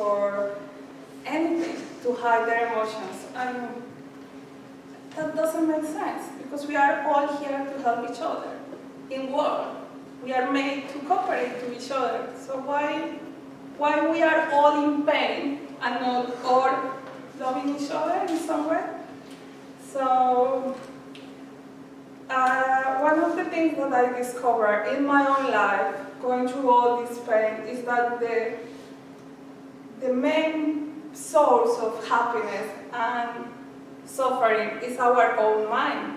or anything to hide their emotions. And that doesn't make sense, because we are all here to help each other. In war, we are made to cooperate to each other. So why we are all in pain and not all loving each other in some way? So one of the things that I discovered in my own life, going through all this pain, is that the main source of happiness and suffering is our own mind.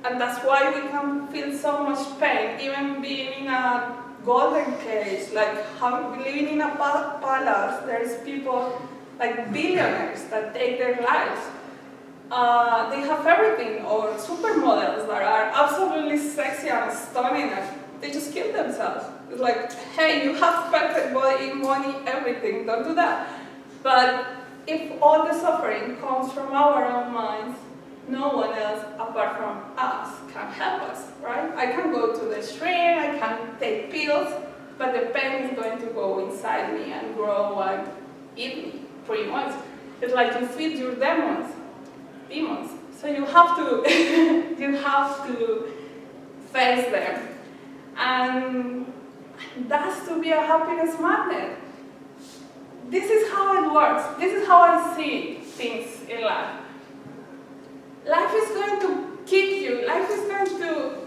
And that's why we can feel so much pain, even being in a golden cage, like living in a palace. There's people, like billionaires, that take their lives. They have everything, or supermodels that are absolutely sexy and stunning, and they just kill themselves. It's like, hey, you have perfect body, money, everything, don't do that. But if all the suffering comes from our own minds, no one else apart from us can help us, right? I can go to the shrink, I can take pills, but the pain is going to go inside me and grow and eat me, pretty much. It's like you feed your demons. So you have to, you have to face them. And that's to be a happiness magnet. This is how it works. This is how I see things in life. Life is going to kick you. Life is going to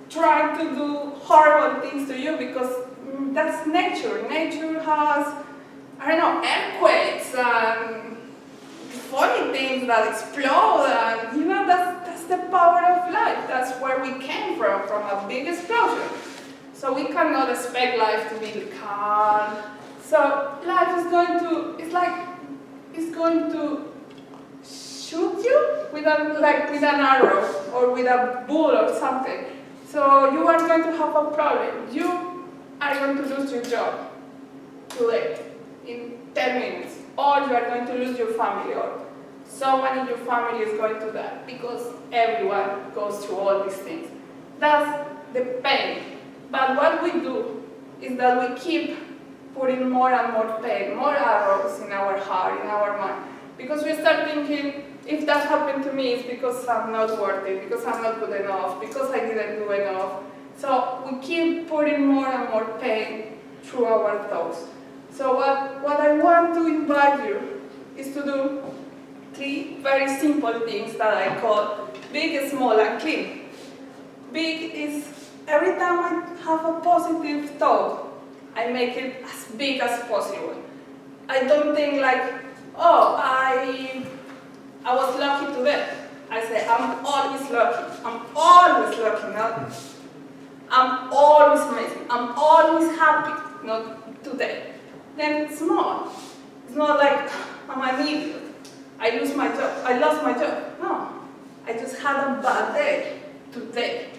try to do horrible things to you, because that's nature. Nature has, I don't know, earthquakes and funny things that explode, and you know, that's the power of life. That's where we came from a big explosion. So we cannot expect life to be calm. So life is going to, it's going to shoot you with an arrow or with a bull or something. So you are going to have a problem. You are going to lose your job today in 10 minutes, or you are going to lose your family, or someone in your family is going to die, because everyone goes through all these things. That's the pain. But what we do is that we keep putting more and more pain, more arrows in our heart, in our mind, because we start thinking, if that happened to me, it's because I'm not worthy, because I'm not good enough, because I didn't do enough. So we keep putting more and more pain through our thoughts. So what I want to invite you is to do 3 very simple things that I call big, small, and clean. Big is every time I have a positive thought, I make it as big as possible. I don't think like, oh, I was lucky today. I say, I'm always lucky. I'm always lucky, not I'm always amazing. I'm always happy, not today. Then it's small. It's not like, I'm an idiot. I lost my job. No, I just had a bad day today.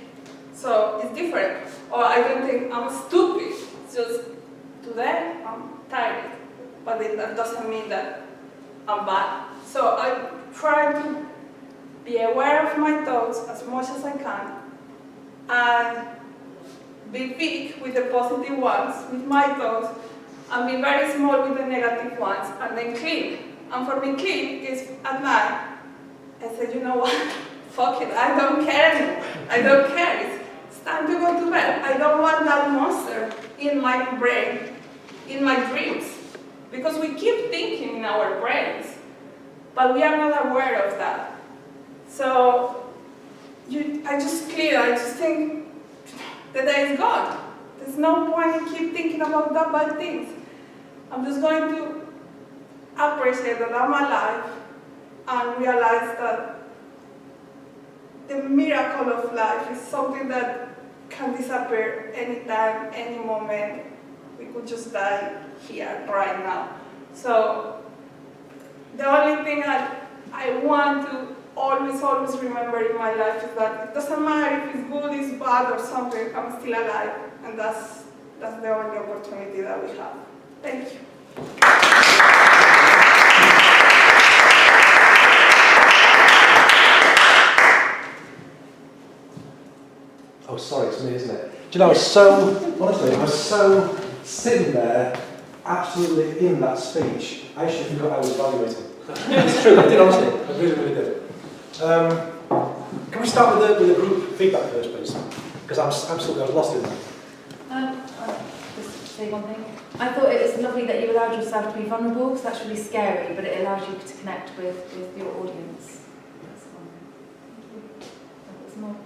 So it's different. Or I don't think I'm stupid. It's just today I'm tired. But that doesn't mean that I'm bad. So I try to be aware of my thoughts as much as I can, and be big with the positive ones, with my thoughts, and be very small with the negative ones, and then clean. And for me, clean is at night. I said, you know what? Fuck it, I don't care anymore. I don't care. It's time to go to bed. I don't want that monster in my brain, in my dreams. Because we keep thinking in our brains, but we are not aware of that. So I just clear, I just think the day is gone. There's no point in keep thinking about that bad things. I'm just going to appreciate that I'm alive and realize that the miracle of life is something that can disappear anytime, any moment. We could just die here, right now. So the only thing I want to always remember in my life is that it doesn't matter if it's good, it's bad, or something, I'm still alive. And that's the only opportunity that we have. Thank you. Oh, sorry, it's me, isn't it? Do you know, honestly, I was so sitting there, absolutely in that speech. I actually forgot I was evaluating. It's true, I did honestly. I really, really did. Can we start with the group feedback first, please? Because I was lost in that. Just say one thing. I thought it was lovely that you allowed yourself to be vulnerable, because that's really scary, but it allows you to connect with your audience. That's one thing. Thank you. More.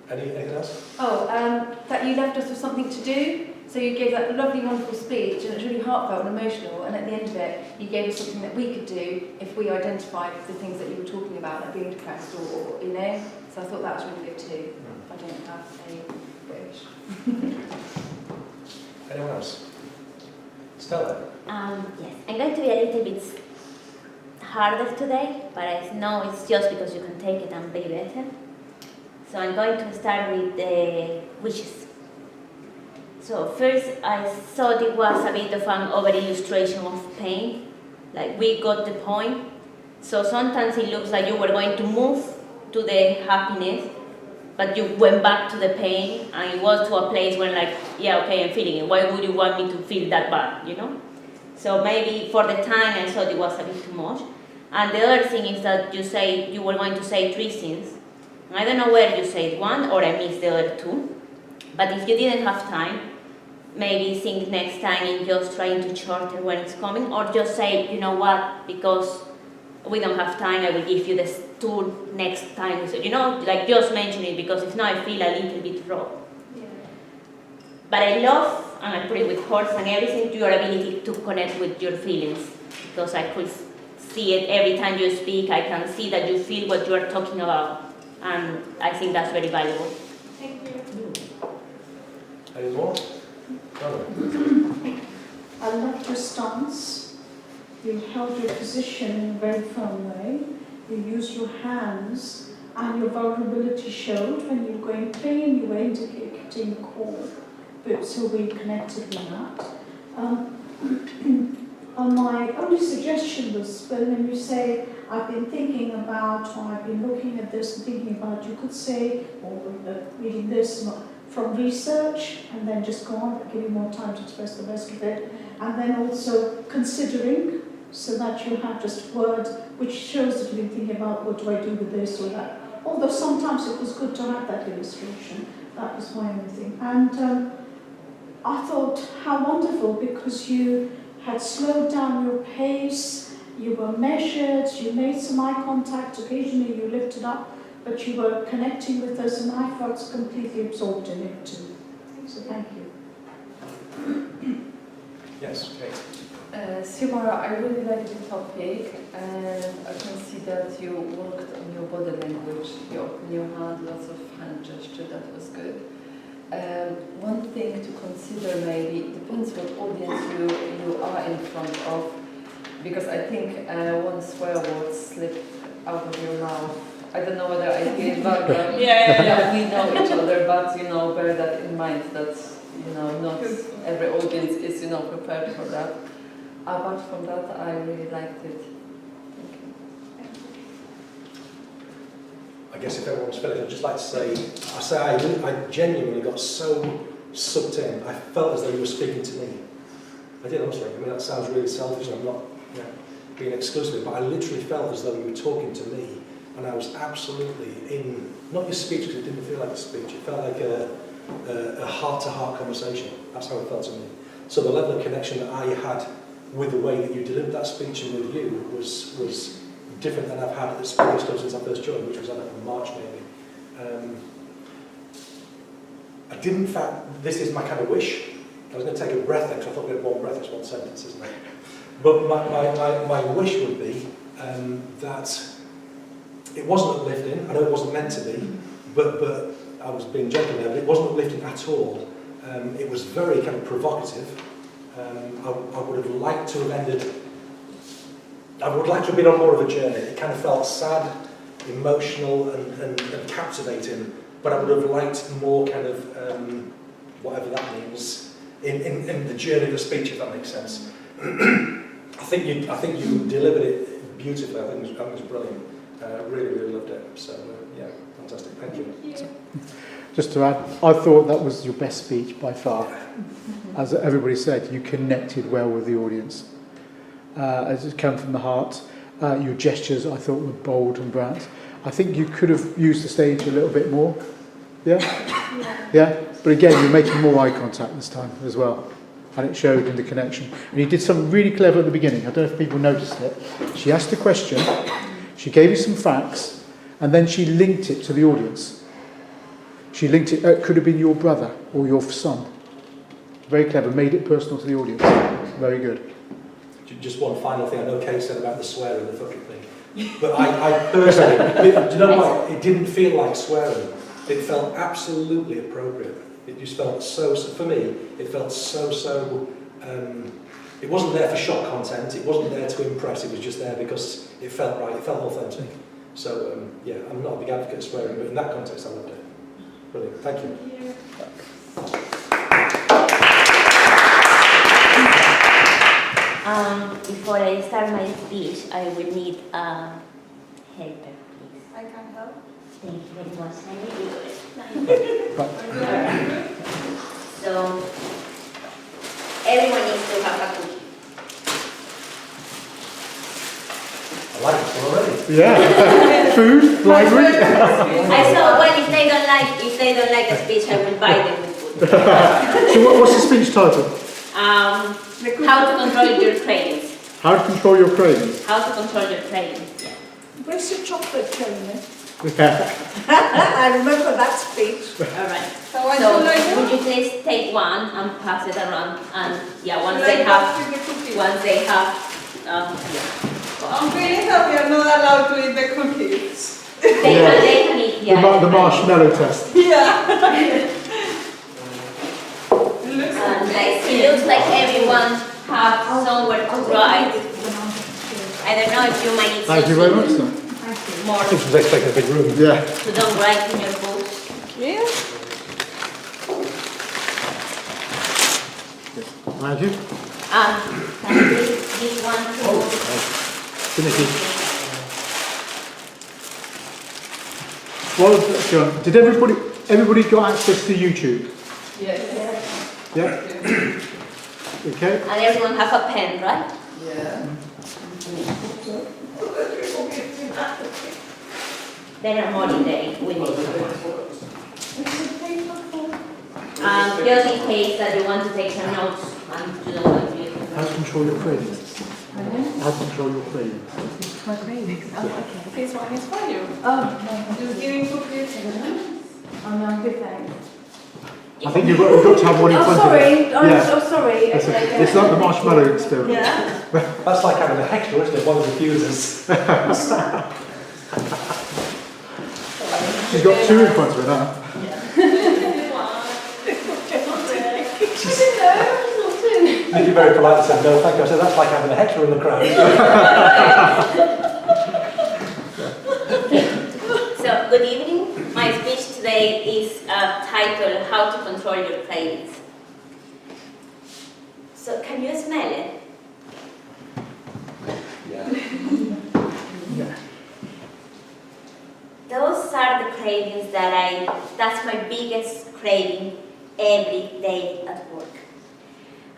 Anything else? That you left us with something to do. So you gave that lovely, wonderful speech, and it's really heartfelt and emotional, and at the end of it, you gave us something that we could do if we identified the things that you were talking about, like being depressed or you know. So I thought that was really good too. I don't have a wish. Anyone else? Stella? Yes, I'm going to be a little bit harder today, but I know it's just because you can take it and be better. So I'm going to start with the wishes. So first, I thought it was a bit of an over-illustration of pain. Like, we got the point. So sometimes it looks like you were going to move to the happiness, but you went back to the pain, and it was to a place where, like, yeah, okay, I'm feeling it. Why would you want me to feel that bad, you know? So maybe for the time, I thought it was a bit too much. And the other thing is that you were going to say 3 things. I don't know where you said one, or I missed the other 2. But if you didn't have time, maybe think next time in just trying to shorten when it's coming, or just say, you know what, because we don't have time, I will give you the 2 next time. So, you know, like, just mention it, because if not, I feel a little bit raw. Yeah. But I love, and I put it with hearts and everything, your ability to connect with your feelings, because I could see it every time you speak. I can see that you feel what you are talking about, and I think that's very valuable. Thank you. Any more? I loved your stance. You held your position in a very firm way. You used your hands, and your vulnerability showed when you were going plain, you were indicating core. So we connected with that. My only suggestion was when you say, I've been thinking about, or I've been looking at this and thinking about, you could say, or reading this from research, and then just go on, give you more time to express the rest of it. And then also considering, so that you have just word, which shows that you've been thinking about, what do I do with this or that. Although sometimes it was good to have that illustration. That was my only thing. And I thought, how wonderful, because you had slowed down your pace, you were measured, you made some eye contact, occasionally you lifted up, but you were connecting with us, and I felt completely absorbed in it too. So thank you. Yes, Kate. Simara, I really like the topic, and I can see that you worked on your body language. You opened your hand, lots of hand gesture, that was good. One thing to consider maybe, depends what audience you are in front of, because I think one swear word slipped out of your mouth. I don't know whether I hear it vulgar. Yeah, we know each other, but bear that in mind that not every audience is prepared for that. Apart from that, I really liked it. Thank you. I guess if everyone's finished, I'd just like to say, I genuinely got so sucked in. I felt as though you were speaking to me. I did, honestly. I mean, that sounds really selfish, and I'm not being exclusive, but I literally felt as though you were talking to me, and I was absolutely in, not your speech, because it didn't feel like a speech, it felt like a heart-to-heart conversation. That's how it felt to me. So the level of connection that I had with the way that you delivered that speech and with you was different than I've had at speakers club since I first joined, which was, I don't know, March maybe. I didn't fact, this is my kind of wish. I was going to take a breath then, because I thought we had one breath, it's one sentence, isn't it? But my wish would be that it wasn't uplifting. I know it wasn't meant to be, but I was being gentle there, but it wasn't uplifting at all. It was very kind of provocative. I would have liked to have ended, I would like to have been on more of a journey. It kind of felt sad, emotional and captivating, but I would have liked more kind of, whatever that means, in the journey of the speech, if that makes sense. I think you delivered it beautifully. I think it was brilliant. Really, really loved it. So, yeah, fantastic. Thank you. just to add, I thought that was your best speech by far. As everybody said, you connected well with the audience. As it came from the heart. Your gestures, I thought, were bold and bright. I think you could have used the stage a little bit more. Yeah? Yeah? But again, you're making more eye contact this time as well. And it showed in the connection. And you did something really clever at the beginning. I don't know if people noticed it. She asked a question, she gave you some facts, and then she linked it to the audience. She linked it, it could have been your brother or your son. Very clever, made it personal to the audience. Very good. Just one final thing. I know Kate said about the swearing, the fucking thing. But I personally, do you know what? It didn't feel like swearing. It felt absolutely appropriate. It just felt so for me, it felt so, it wasn't there for shock content, it wasn't there to impress, it was just there because it felt right, it felt authentic. So, yeah, I'm not a big advocate of swearing, but in that context, I loved it. Brilliant, thank you. Before I start my speech, I will need a helper, please. I can help. Thank you very much. I need you. Alright. So, everyone needs to have a cookie. I like this one already. Yeah. Food, library. I saw, well, if they don't like the speech, I will buy them with food. So what's the speech title? How to control your cravings. How to control your cravings. How to control your cravings. Yeah. Where's your chocolate, Jeremy? Yeah. I remember that speech. All right. So I So, should I do? would you please take one and pass it around? And yeah, once Should they I have, pass you the cookies? once they have, yeah. I'm really happy I'm not allowed to eat the cookies. They can eat, yeah. The marshmallow test. Yeah. It looks like everyone has somewhere to write. I don't know if you might need Thank you very much, sir. more I think she was expecting a big room. Yeah. to don't write in your book. Yeah. Thank you. Can you give one to Finicky. Well, John, did everybody got access to YouTube? Yes. Yeah. Okay. and everyone have a pen, right? Yeah. There are more in there if we need. Just in case that you want to take some notes and you don't want to use them. How to control your cravings. How to control your cravings. My cravings. Oh, okay. This one is for you. Oh, You're giving cookies. no, no, good thanks. I think you've got to have one in Oh, front sorry. of you. Yeah. Oh, sorry. It's like the marshmallow experiment. Yeah. That's like having a heckler, isn't it? One of the refusers. She's got two in front of her now. Nikki very politely said, no, thank you. I said, that's like having a heckler in the crowd. So, good evening. My speech today is titled How to Control Your Cravings. So, can you smell it? Yeah. Those are the cravings that's my biggest craving every day at work.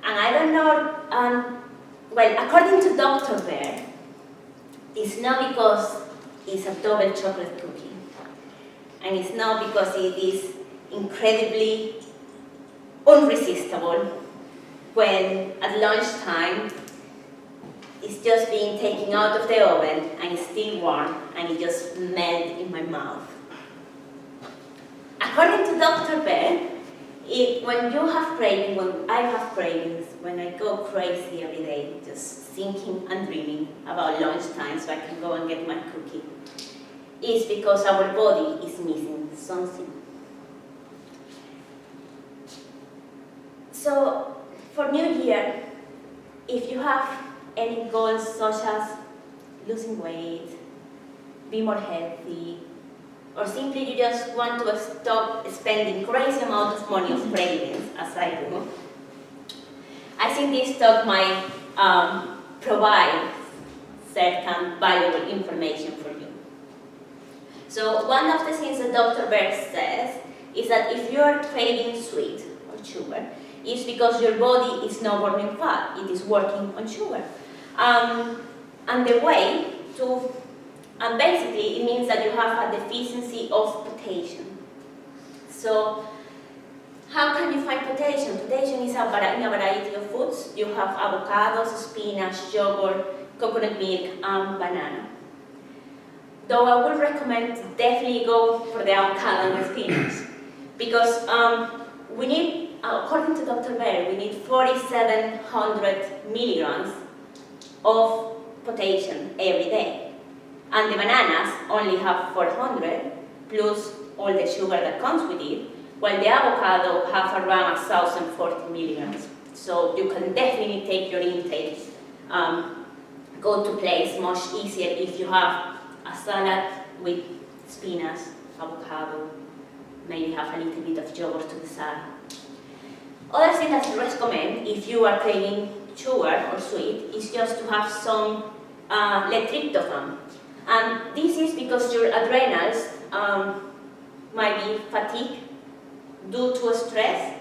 And I don't know, well, according to Dr. Bear, it's not because it's a double chocolate cookie. And it's not because it is incredibly unresistible when at lunchtime it's just being taken out of the oven and it's still warm and it just melts in my mouth. According to Dr. Bear, when you have cravings, when I have cravings, when I go crazy every day, just thinking and dreaming about lunchtime so I can go and get my cookie, is because our body is missing something. So, for New Year, if you have any goals such as losing weight, be more healthy, or simply you just want to stop spending crazy amounts of money on cravings, as I do, I think this talk might provide certain valuable information for you. So one of the things that Dr. Berg says is that if you are craving sweet or sugar, it's because your body is not burning fat, it is working on sugar. And the way to, and basically it means that you have a deficiency of potassium. So how can you find potassium? Potassium is in a variety of foods. You have avocados, spinach, yogurt, coconut milk, and banana. Though I would recommend definitely go for the avocado and the spinach, because we need, according to Dr. Bear, we need 4,700 milligrams of potassium every day. And the bananas only have 400, plus all the sugar that comes with it, while the avocado have around 1,040 milligrams. So you can definitely take your intake, go to place much easier if you have a salad with spinach, avocado, maybe have a little bit of yogurt to the salad. Other thing that I recommend if you are craving sugar or sweet is just to have some tryptophan. And this is because your adrenals might be fatigued due to stress,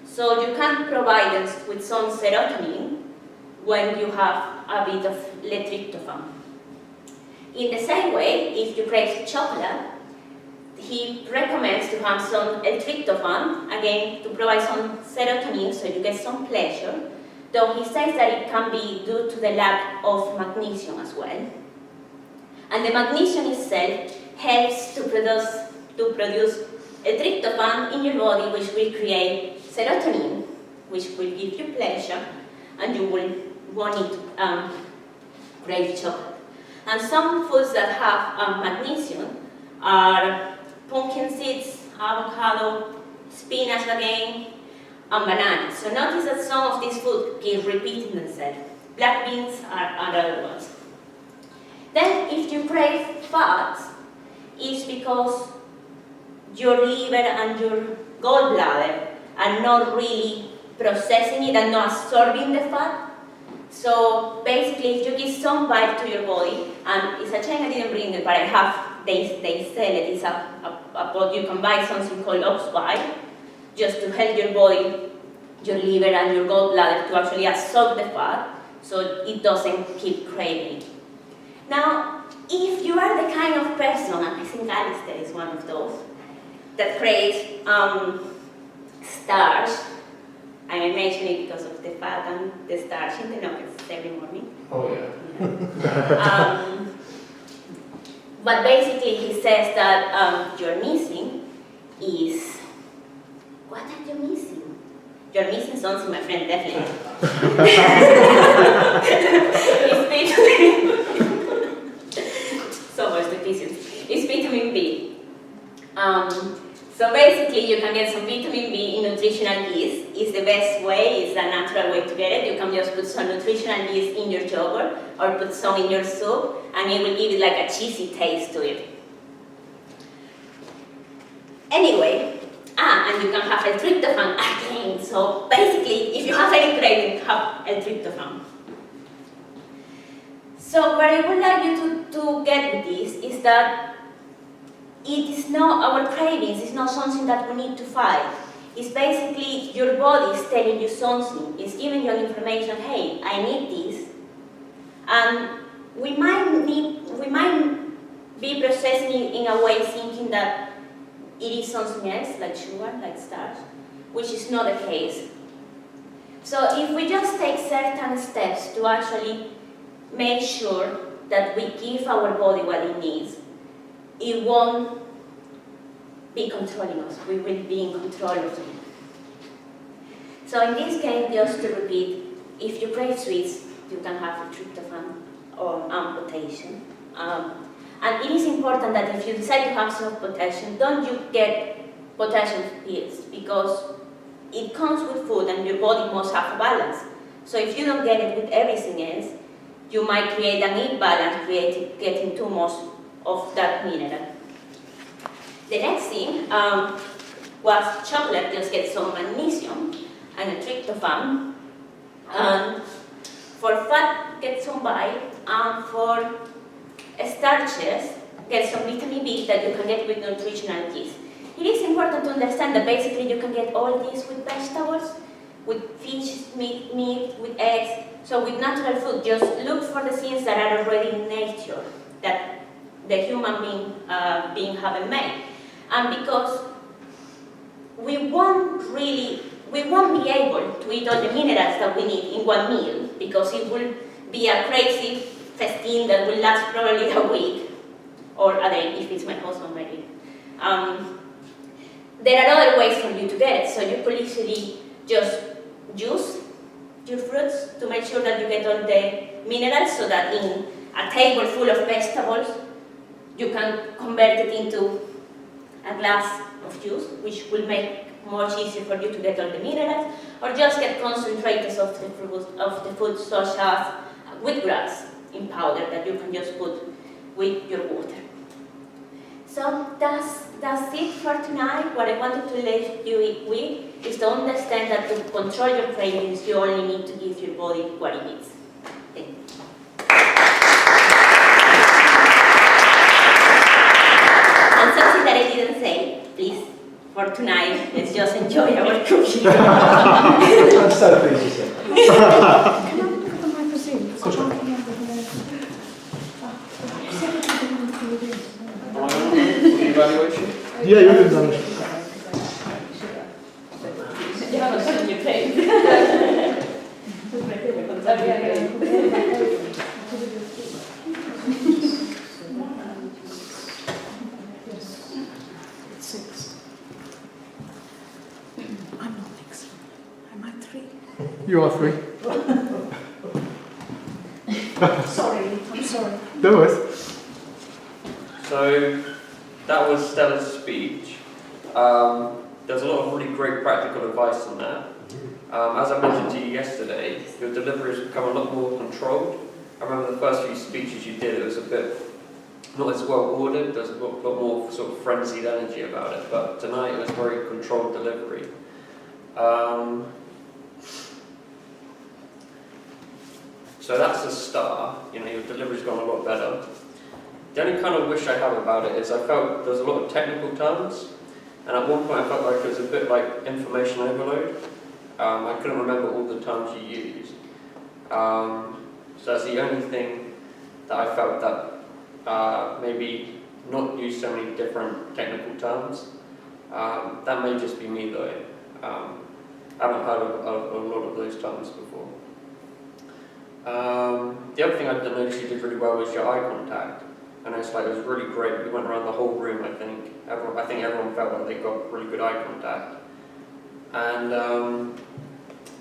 so you can provide them with some serotonin when you have a bit of tryptophan. In the same way, if you crave chocolate, he recommends to have some tryptophan, again, to provide some serotonin so you get some pleasure, though he says that it can be due to the lack of magnesium as well. And the magnesium itself helps to produce tryptophan in your body, which will create serotonin, which will give you pleasure, and you will want it to crave chocolate. And some foods that have magnesium are pumpkin seeds, avocado, spinach again, and bananas. So notice that some of these foods keep repeating themselves. Black beans are other ones. Then if you crave fats, it's because your liver and your gallbladder are not really processing it and not absorbing the fat. So basically, if you give some bite to your body, and it's a chain I didn't bring it, but I have, they sell it, it's a you can buy something called ox bite, just to help your body, your liver and your gallbladder to actually absorb the fat, so it doesn't keep craving. Now, if you are the kind of person, and I think Alistair is one of those, that craves starch, and I mention it because of the fat and the starch in the nuggets every morning. Oh yeah. But basically he says that you're missing is, what are you missing? You're missing something, my friend, definitely. It's vitamin, so much deficiency. It's vitamin B. So basically, you can get some vitamin B in nutritional yeast. It's the best way, it's a natural way to get it. You can just put some nutritional yeast in your yogurt or put some in your soup, and it will give it like a cheesy taste to it. Anyway, and you can have L-tryptophan again. So basically, if you have any craving, have L-tryptophan. So what I would like you to get with this is that it is not our cravings, it's not something that we need to fight. It's basically your body is telling you something, it's giving you information, hey, I need this. And we might be processing it in a way thinking that it is something else, like sugar, like starch, which is not the case. So if we just take certain steps to actually make sure that we give our body what it needs, it won't be controlling us. We will be in control of it. So in this case, just to repeat, if you crave sweets, you can have tryptophan or potassium. And it is important that if you decide to have some potassium, don't you get potassium pills, because it comes with food and your body must have a balance. So if you don't get it with everything else, you might create an imbalance, getting too much of that mineral. The next thing was chocolate just gets some magnesium and a tryptophan. For fat, get some bile, and for starches, get some vitamin B that you can get with nutritional yeast. it is important to understand that basically you can get all these with vegetables, with fish, meat, with eggs. So with natural food, just look for the things that are already in nature, that the human being haven't made. And because we won't be able to eat all the minerals that we need in one meal, because it will be a crazy festin that will last probably a week, or a day if it's my husband maybe. There are other ways for you to get, so you could easily just juice your fruits to make sure that you get all the minerals, so that in a table full of vegetables, you can convert it into a glass of juice, which will make much easier for you to get all the minerals, or just get concentrates of the food, such as wheatgrass in powder that you can just put with your water. So that's it for tonight. What I wanted to leave you with is to understand that to control your cravings, you only need to give your body what it needs. Thank you. And something that I didn't say, please, for tonight, let's just enjoy our cooking. I'm so pleased you said that. Can I look at the magazine? Because I can't remember the name. You said it was The evaluation? Yeah, you're doing that. You haven't put in your plate. Six. I'm not excellent. Am I 3? You are 3. Sorry, I'm sorry. No worries. So that was Stella's speech. There's a lot of really great practical advice on that. As I mentioned to you yesterday, your delivery has become a lot more controlled. I remember the first few speeches you did, it was a bit not as well ordered, there's a lot more sort of frenzied energy about it, but tonight it was very controlled delivery. So that's a start, you know, your delivery's gone a lot better. The only kind of wish I have about it is I felt there's a lot of technical terms, and at one point I felt like it was a bit like information overload. I couldn't remember all the terms you used. So that's the only thing that I felt that maybe not use so many different technical terms. That may just be me though. I haven't heard of a lot of those terms before. The other thing I noticed you did really well was your eye contact. And it's like, it was really great. We went around the whole room, I think. I think everyone felt like they got really good eye contact. And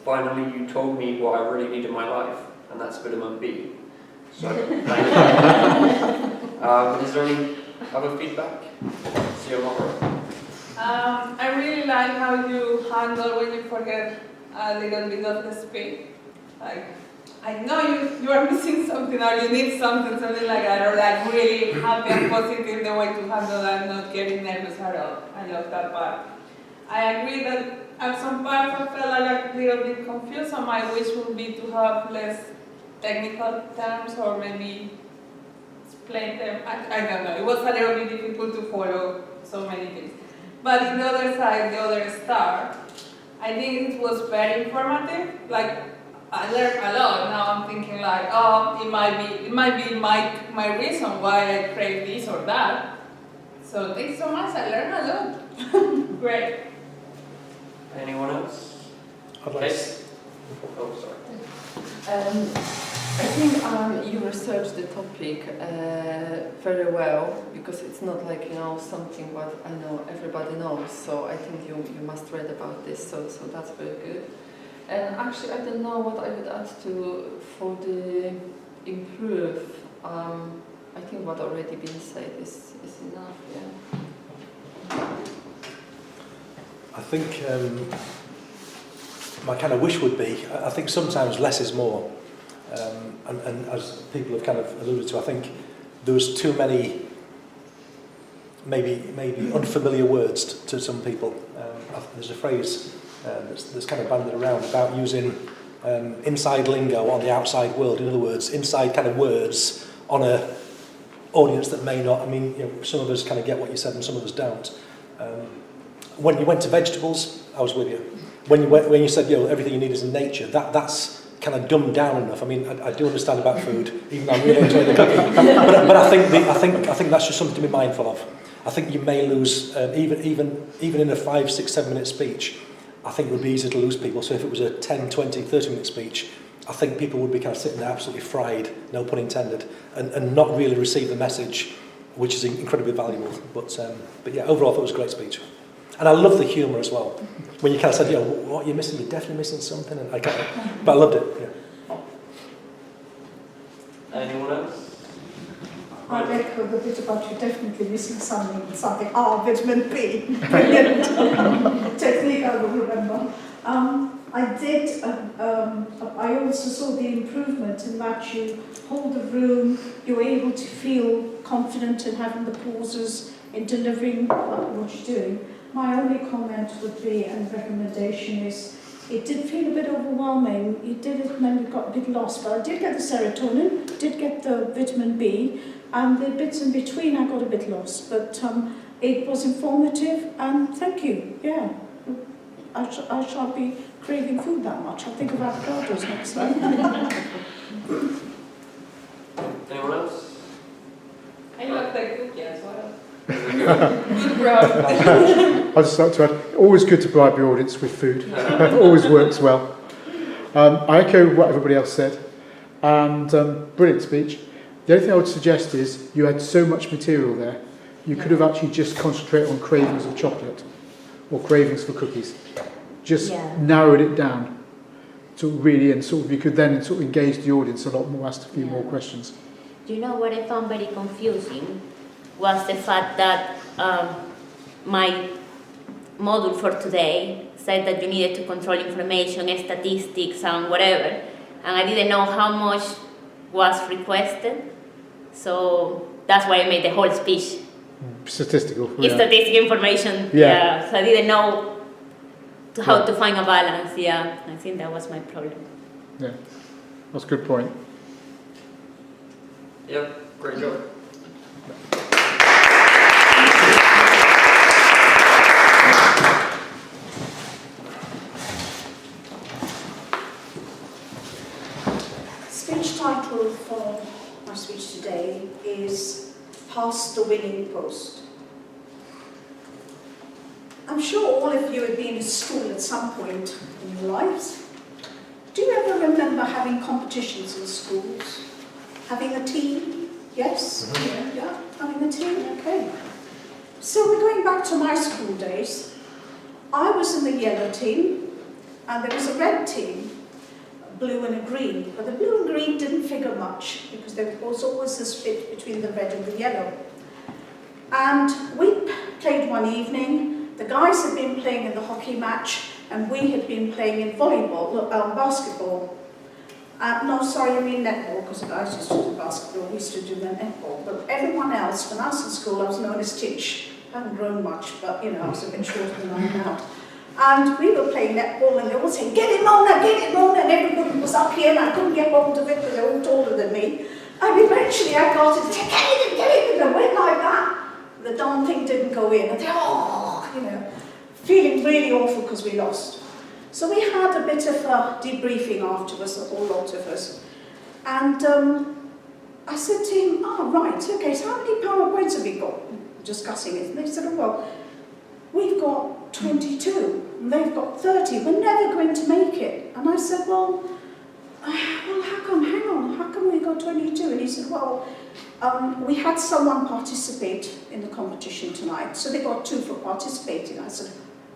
finally, you told me what I really need in my life, and that's vitamin B. So, thank you. Is there any other feedback? See you tomorrow. I really like how you handle when you forget a little bit of the speed. Like, I know you are missing something or you need something like that, or like really happy and positive the way to handle that, not getting nervous at all. I love that part. I agree that at some parts I felt like a little bit confused, so my wish would be to have less technical terms or maybe explain them. I don't know, it was a little bit difficult to follow so many things. But in the other side, the other star, I think it was very informative. Like, I learned a lot. Now I'm thinking like, oh, it might be my reason why I crave this or that. So thanks so much. I learned a lot. Great. Anyone else? I'd like Case? Oh, sorry. I think you researched the topic very well, because it's not like, you know, something what I know everybody knows. So I think you must read about this. So that's very good. And actually, I don't know what I would add for the improve. I think what already been said is enough. Yeah. I think my kind of wish would be, I think sometimes less is more. And as people have kind of alluded to, I think there was too many maybe unfamiliar words to some people. There's a phrase that's kind of banded around about using inside lingo on the outside world. In other words, inside kind of words on a audience that may not. I mean, you know, some of us kind of get what you said and some of us don't. when you went to vegetables, I was with you. When you said, everything you need is in nature, that's kind of dumbed down enough. I mean, I do understand about food, even though I really enjoy the cooking. But I think that's just something to be mindful of. I think you may lose, even in a 5, 6, 7 minute speech, I think it would be easy to lose people. So if it was a 10, 20, 30 minute speech, I think people would be kind of sitting there absolutely fried, no pun intended, and not really receive the message, which is incredibly valuable. But yeah, overall I thought it was a great speech. And I love the humour as well. When you kind of said, what you're missing, you're definitely missing something. And but I loved it. Yeah. Anyone else? I'll echo the bit about you definitely missing something. Vitamin B. Brilliant technique I will remember. I also saw the improvement in that you hold the room, you're able to feel confident in having the pauses, in delivering what you're doing. My only comment would be, and recommendation is, it did feel a bit overwhelming. You did it and then you got a bit lost, but I did get the serotonin, did get the vitamin B, and the bits in between I got a bit lost. But it was informative, and thank you. Yeah, I shan't be craving food that much. I'll think of avocados next time. Anyone else? I love the cookie as well. Good brown. I'd just like to add, always good to bribe your audience with food. Always works well. I echo what everybody else said, and brilliant speech. The only thing I would suggest is you had so much material there, you could have actually just concentrated on cravings of chocolate or cravings for cookies. Just narrowed it down to really, and sort of you could then sort of engage the audience a lot more, ask a few more questions. Do you know what I found very confusing? Was the fact that my module for today said that you needed to control information, statistics, and whatever, and I didn't know how much was requested, so that's why I made the whole speech. Statistical. Statistic information, so I didn't know how to find a balance, I think that was my problem. Yeah, that's a good point. Yep, great job. Speech title for my speech today is Past the Winning Post. I'm sure all of you have been in school at some point in your lives. Do you ever remember having competitions in schools? Having a team? Yes? Mm-hmm. Yeah, having a team, okay. So we're going back to my school days. I was in the yellow team, and there was a red team, a blue and a green. But the blue and green didn't figure much, because there was always a split between the red and the yellow. And we played one evening. The guys had been playing in the hockey match, and we had been playing in volleyball, basketball. No, sorry, I mean netball, because the guys used to do basketball, we used to do the netball. But everyone else, when I was in school, I was known as Titch. I haven't grown much, but I was a bit shorter than I am now. And we were playing netball, and they all saying, "Get it, Mona, get it, Mona," and everybody was up here, and I couldn't get hold of it because they were all taller than me. And eventually I got it, get it, and I went like that. The darn thing didn't go in, and feeling really awful because we lost. So we had a bit of a debriefing afterwards, a whole lot of us. And I said to him, right, okay, so how many PowerPoints have we got? Discussing it. And they said, well, we've got 22, and they've got 30. We're never going to make it. And I said, well, how come, hang on, how come we got 22? And he said, well, we had someone participate in the competition tonight, so they got 2 for participating. I said,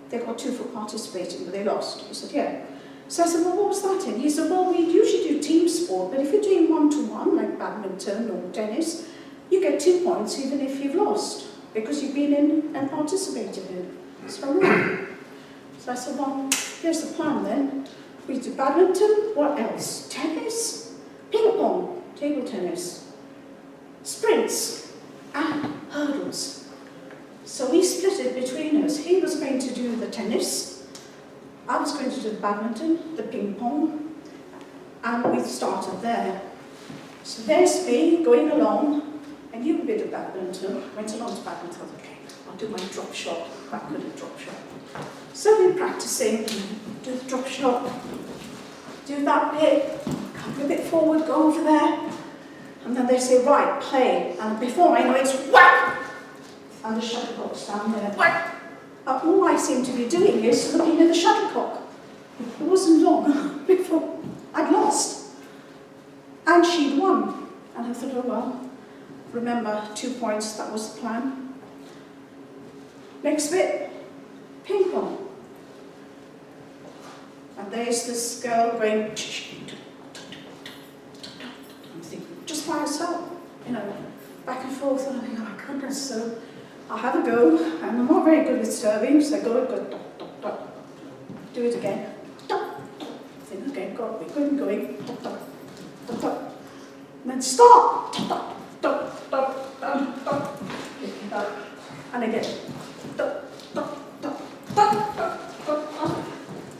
they got 2 for participating, but they lost. He said, yeah. So I said, well, what was that in? He said, well, we usually do team sport, but if you're doing 1-to-1, like badminton or tennis, you get 2 points even if you've lost, because you've been in and participated in. So I said, well, here's the plan then. We do badminton, what else? Tennis, ping pong, table tennis, sprints, and hurdles. So we split it between us. He was going to do the tennis, I was going to do the badminton, the ping pong, and we started there. So there's me going along, and you did the badminton, went along to badminton, okay, I'll do my drop shot. Quite good at drop shot. So we're practicing. Do the drop shot. Do that bit. Come a bit forward. Go over there. And then they say, right, play. And before I know it's whack! And the shuttlecock's down there. Whack! And all I seem to be doing is looking at the shuttlecock. It wasn't long before I'd lost. And she'd won. And I thought, oh well, remember, 2 points, that was the plan. Next bit, ping pong. And there's this girl going, I'm thinking, just by herself, you know, back and forth, and I think, oh my goodness, so I'll have a go, and I'm not very good with serving, so I go, dot, dot, dot. Do it again, dot, dot. Think, okay, got it, good and going, dot, dot, dot, dot. And then stop, dot, dot, dot, dot, dot, dot. And again, dot, dot, dot, dot, dot, dot.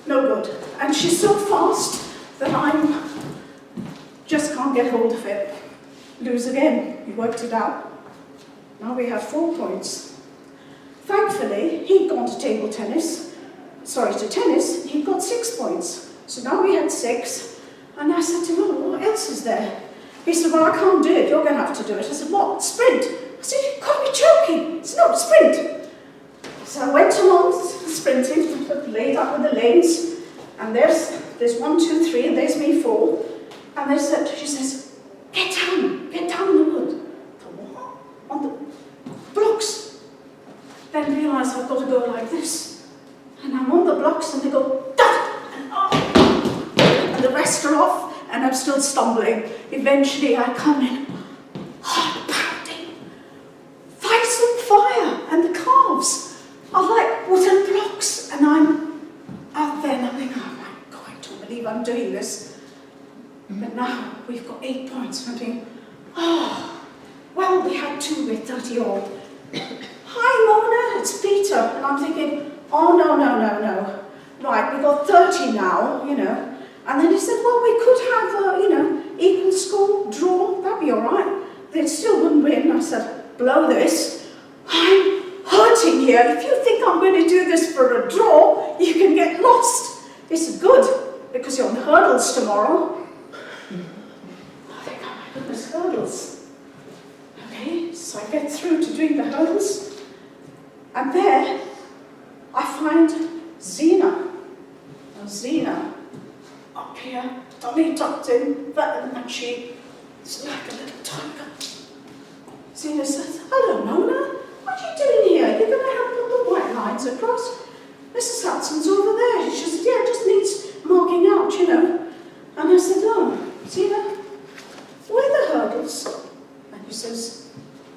No good. And she's so fast that I just can't get hold of it. Lose again. We worked it out. Now we have 4 points. Thankfully, he'd gone to table tennis. Sorry, to tennis. He'd got 6 points. So now we had 6. And I said to him, oh, what else is there? He said, well, I can't do it. You're going to have to do it. I said, what? Sprint? I said, you've got to be joking. He said, no, sprint. So I went along sprinting, laid up with the lanes. And there's 1, 2, 3, and there's me 4. And she says, get down in the wood. I thought, what? On the blocks. Then realised I've got to go like this. And I'm on the blocks and they go, da! And, oh! And the rest are off and I'm still stumbling. Eventually I come in, heart pounding. Face on fire and the calves are like wooden blocks. And I'm out there and I'm thinking, oh my God, I don't believe I'm doing this. But now we've got 8 points. And I'm thinking, oh, well, we had 2 with 30 odd. Hi, Mona, it's Peter. And I'm thinking, oh, no. Right, we've got 30 now, you know. And then he said, well, we could have, equal score, draw, that'd be all right. They still wouldn't win. I said, blow this. I'm hurting here. If you think I'm going to do this for a draw, you can get lost. He said, good, because you're on hurdles tomorrow. I think, oh my goodness, hurdles. Okay, so I get through to doing the hurdles, and there I find Zena. Now Zena, up here, tummy tucked in, and she's like a little tiger. Zena says, hello, Mona. What are you doing here? You're going to have all the white lines across. Mrs. Hudson's over there. She said, yeah, it just needs marking out, you know. And I said, oh, Zena, where are the hurdles? And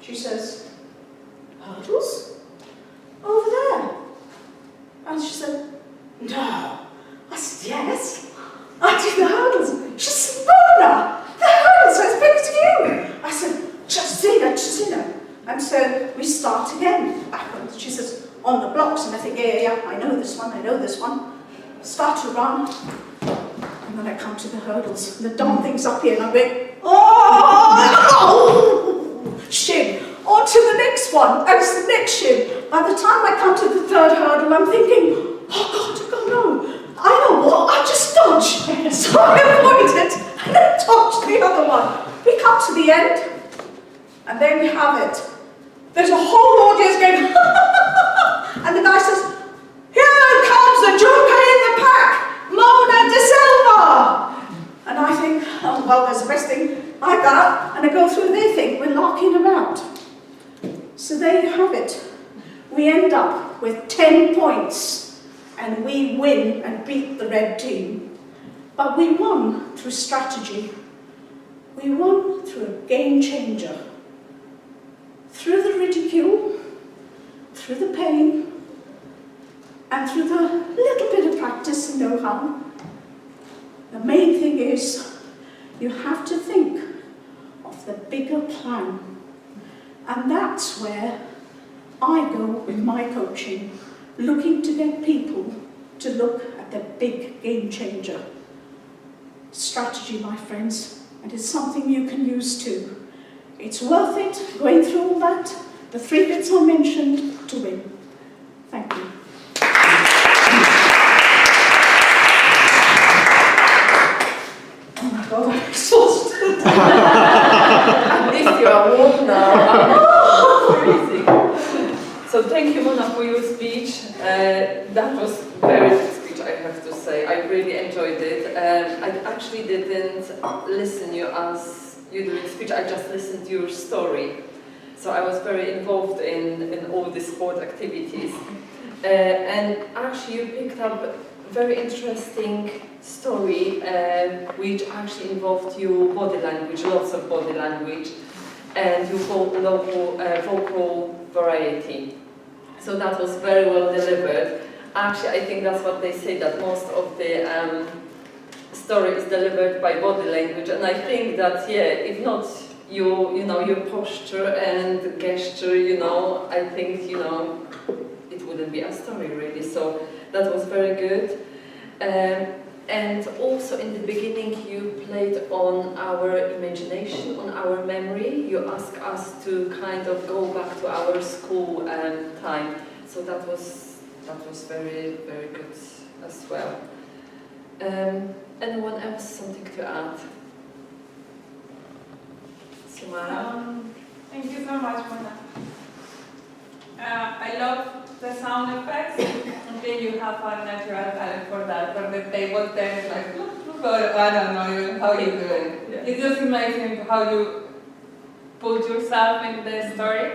she says, hurdles? Over there. And she said, no. I said, yes, I do the hurdles. She said, Mona, the hurdles are as big as you. I said, just Zena. And so we start again, backwards. She says, on the blocks. And I think, yeah, I know this one. Start to run. And then I come to the hurdles. And the dumb thing's up here, and I'm going, oh, shin. On to the next one. And it's the next shin. By the time I come to the 3rd hurdle, I'm thinking, oh God, no. I know what, I just dodge. So I avoid it, and then dodge the other one. We come to the end, and there we have it. There's a whole audience going, and the guy says, here comes the joker in the pack, Mona De Silva. And I think, oh, well, there's the best thing like that. And I go through, they think we're larking about. So there you have it. We end up with 10 points, and we win and beat the red team. But we won through strategy. We won through a game changer. Through the ridicule, through the pain, and through the little bit of practice and know-how. The main thing is, you have to think of the bigger plan. And that's where I go with my coaching, looking to get people to look at the big game changer. Strategy, my friends, and it's something you can use too. It's worth it going through all that, the 3 bits I mentioned, to win. Thank you. Oh my God, I'm exhausted. At least you are warm now. Freezing. So thank you, Mona, for your speech. That was very good speech, I have to say. I really enjoyed it. I actually didn't listen you as you doing speech. I just listened to your story. So I was very involved in all the sport activities. And actually you picked up a very interesting story, which actually involved your body language, lots of body language, and your vocal variety. So that was very well delivered. Actually, I think that's what they say, that most of the story is delivered by body language, and I think that, yeah, if not your posture and gesture, I think, it wouldn't be a story really. So that was very good. And also in the beginning you played on our imagination, on our memory. You asked us to kind of go back to our school time. So that was very, very good as well. Anyone else something to add? Samara? Thank you so much, Mona. I love the sound effects. Okay, you have a natural talent for that, for the table tennis, like, I don't know even how you do it. Yeah. It's just amazing how you put yourself in the story.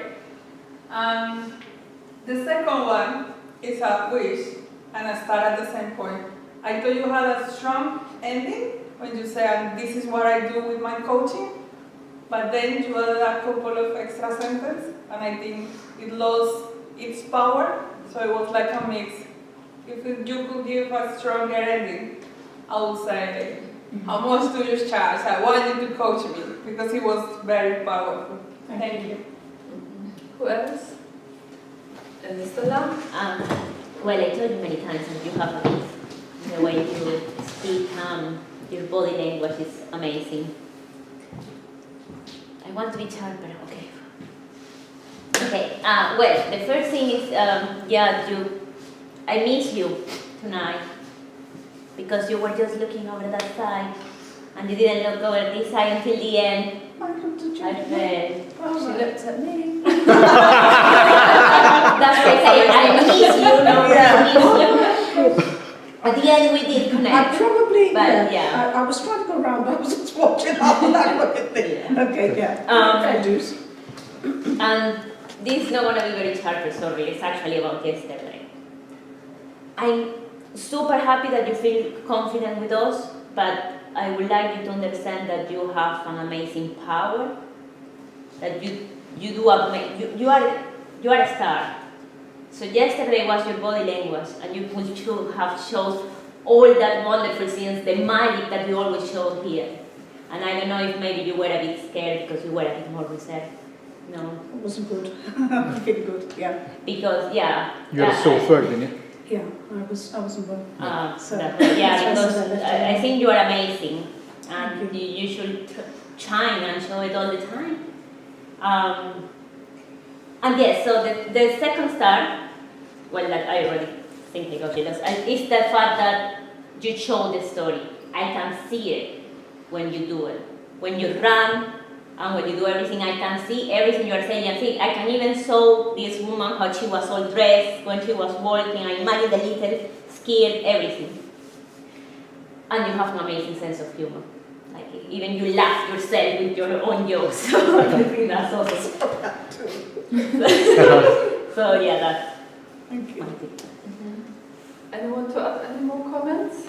The second one is a wish and a start at the same point. I thought you had a strong ending when you said, this is what I do with my coaching, but then you added a couple of extra sentences, and I think it lost its power, so it was like a mix. If you could give a stronger ending, I would say, how much do you charge? I want you to coach me, because it was very powerful. Thank you. Who else? And Stella? Well, I told you many times that you have a gift. The way you speak, your body language is amazing. I want to be sharper, okay. Okay, well, the first thing is, I miss you tonight because you were just looking over that side and you didn't look over this side until the end. I looked at you. I felt. She looked at me. That's what I say, I miss you, no, I miss you. At the end we did I connect. probably, But, yeah. I was trying to go around, but I was just watching up and I look at this. Yeah. Okay, yeah. Fair dues. And this is not going to be very sharp story, it's actually about yesterday. I'm super happy that you feel confident with us, but I would like you to understand that you have an amazing power, that you are a star. So yesterday was your body language, and you could have shown all that wonderful things, the magic that you always show here. And I don't know if maybe you were a bit scared because you were a bit more reserved. No. It wasn't good. I feel good, yeah. Because, yeah. You had a sore throat, didn't you? Yeah, I wasn't well. Because That's I think you are amazing, and you should shine and show it all the time. And yes, so the second star, well, that I already thinking of it, is the fact that you show the story. I can see it when you do it. When you run and when you do everything, I can see everything you are saying. I can even show this woman how she was all dressed when she was walking. I imagine the little skirt, everything. And you have an amazing sense of humor. Like even you laugh yourself with your own jokes. I think that's awesome. So yeah, that's. Thank you. Anyone to add any more comments?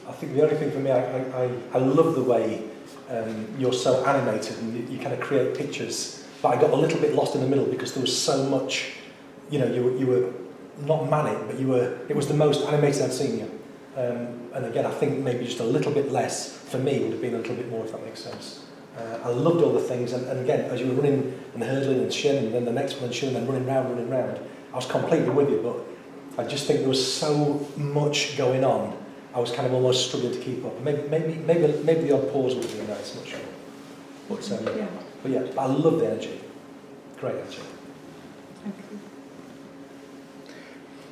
I think the only thing for me, I love the way you're so animated and you kind of create pictures, but I got a little bit lost in the middle because there was so much, you were not manic, but it was the most animated I'd seen you. And again, I think maybe just a little bit less for me would have been a little bit more, if that makes sense. I loved all the things, and again, as you were running and hurdling and shin, and then the next one and shin, and then running round, I was completely with you, but I just think there was so much going on, I was kind of almost struggling to keep up. Maybe the odd pause would have been nice, not sure. But yeah, I love the energy. Great, actually.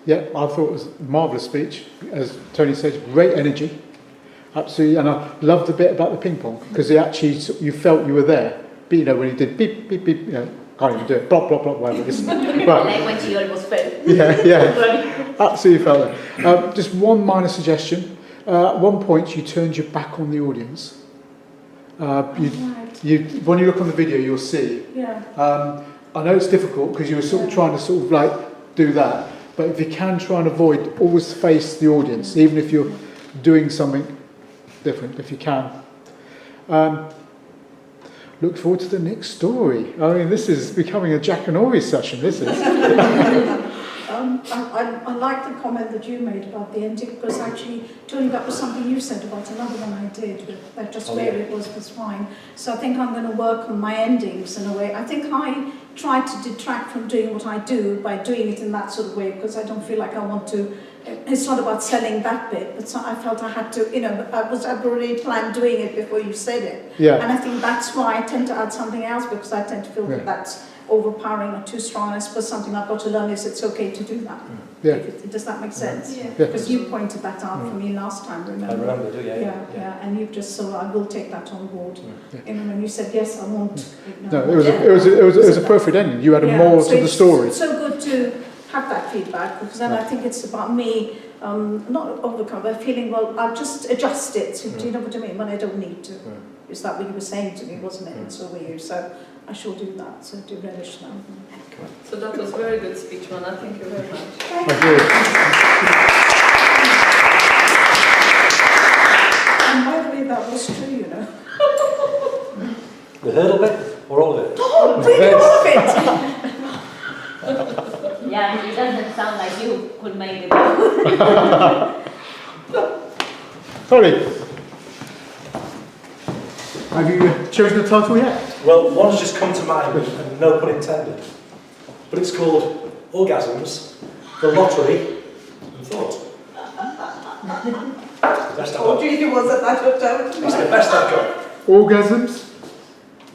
Yeah, I thought it was a marvellous speech. As Tony says, great energy. Absolutely. And I loved the bit about the ping pong because you felt you were there. But, you know, when he did beep, beep, beep, you know, can't even do it. Blah, blah, blah, whatever it is. Like when she almost fell. Yeah. Absolutely felt that. Just one minor suggestion. At one point, you turned your back on the audience. When you look on the video, you'll see. Yeah. I know it's difficult because you were sort of trying to sort of like do that, but if you can try and avoid, always face the audience, even if you're doing something different, if you can. Look forward to the next story. I mean, this is becoming a Jack and Ori session, this is. I like the comment that you made about the ending, because actually, Tony, that was something you said about another one I did, but that just where it was fine. So I think I'm going to work on my endings in a way. I think I try to detract from doing what I do by doing it in that sort of way, because I don't feel like I want to. It's not about selling that bit, but so I felt I had to, you know, I'd already planned doing it before you said it. Yeah. And I think that's why I tend to add something else, because I tend to feel that that's overpowering or too strong. I suppose something I've got to learn is it's okay to do that. Yeah. Does that make sense? Yeah. Because you pointed that out for me last time, remember? I remember, do you? Yeah, and you've just, so I will take that on board. Yeah. You know, when you said yes, I won't. No, it was a perfect ending. You added more to the story. It's so good to have that feedback, because then I think it's about me not overcome, but feeling, well, I'll just adjust it. So, do you know what I mean? When I don't need to. Is that what you were saying to me, wasn't it? And so were you. So I shall do that. So do relish that. So that was a very good speech, Mana. Thank you very much. Thank Thank you. you. And by the way, that was true, you know. The hurdle bit or all of it? Oh, really all of it! Yeah, it doesn't sound like you could make it. Sorry. Have you chosen a title yet? Well, one's just come to mind, and no pun intended. But it's called Orgasms, the Lottery, and Thought. It's the best I've got. It was at that hotel. It's the best I've got. Orgasms,